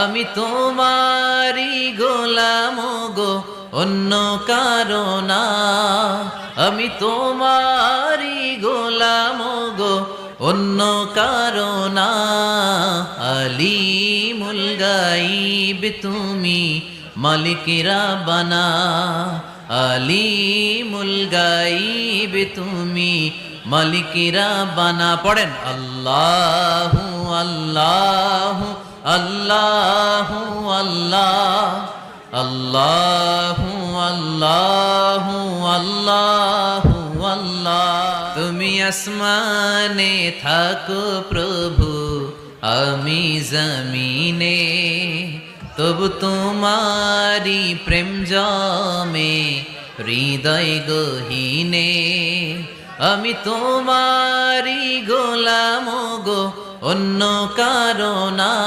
আমি তোমারি গোলাম গো, অন্য কারো না। আমি তোমারি গোলাম গো, অন্য কারো না। আলিমুল গাইব তুমি, মালিক রাব্বানা। আলিমুল গাইব তুমি, মালিক রাব্বানা। পড়েন আল্লাহু আল্লাহু আল্লাহু আল্লাহ, আল্লাহু আল্লাহু আল্লাহু আল্লাহ। তুমি আসমানে থাকো প্রভু, আমি জমিনে, তবু তোমারি প্রেম জমে হৃদয় গহীনে। আমি তোমারি গোলাম গো, অন্য কারো না।